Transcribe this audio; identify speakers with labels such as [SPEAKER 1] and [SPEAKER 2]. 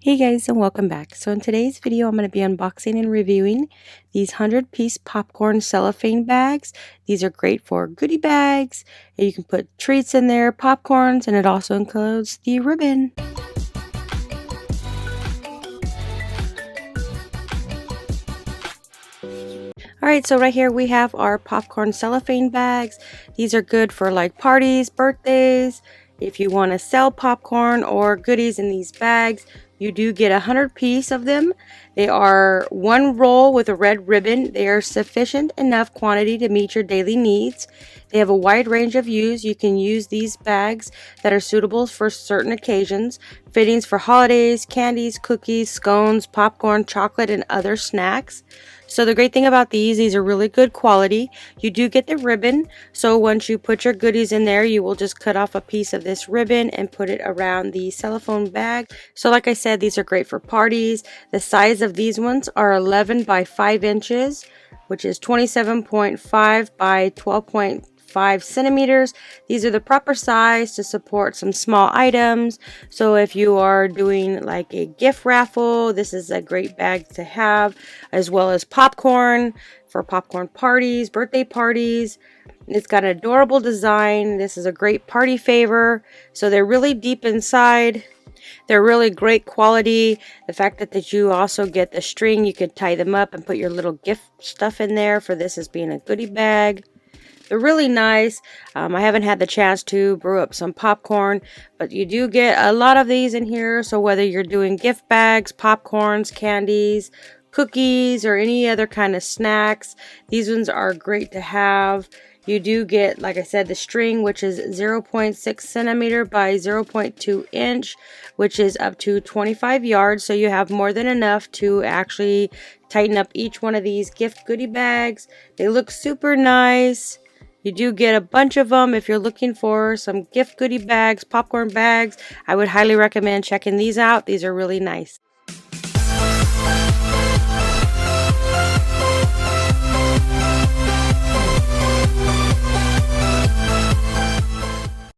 [SPEAKER 1] Hey guys, and welcome back. So in today's video I'm going to be unboxing and reviewing these 100-piece popcorn cellophane bags. These are great for goodie bags, and you can put treats in there, popcorns, and it also includes the ribbon. Alright, so right here we have our popcorn cellophane bags. These are good for like parties, birthdays. If you want to sell popcorn or goodies in these bags, you do get 100 piece of them. They are one roll with a red ribbon. They are sufficient enough quantity to meet your daily needs. They have a wide range of use. You can use these bags that are suitable for certain occasions. Fittings for holidays, candies, cookies, scones, popcorn, chocolate, and other snacks. So the great thing about these are really good quality. You do get the ribbon, so once you put your goodies in there, you will just cut off a piece of this ribbon and put it around the cellophane bag. So like I said, these are great for parties. The size of these ones are 11 by 5 inches, which is 27.5 by 12.5 centimeters. These are the proper size to support some small items. So if you are doing like a gift raffle, this is a great bag to have, as well as popcorn for popcorn parties, birthday parties. It's got an adorable design. This is a great party favor. So they're really deep inside. They're really great quality. The fact that you also get the string, you could tie them up and put your little gift stuff in there for this as being a goodie bag. They're really nice. I haven't had the chance to brew up some popcorn, but you do get a lot of these in here. So whether you're doing gift bags, popcorns, candies, cookies, or any other kind of snacks, these ones are great to have. You do get, like I said, the string, which is 0.6 centimeter by 0.2 inch, which is up to 25 yards. So you have more than enough to actually tighten up each one of these gift goodie bags. They look super nice. You do get a bunch of them. If you're looking for some gift goodie bags, popcorn bags, I would highly recommend checking these out. These are really nice.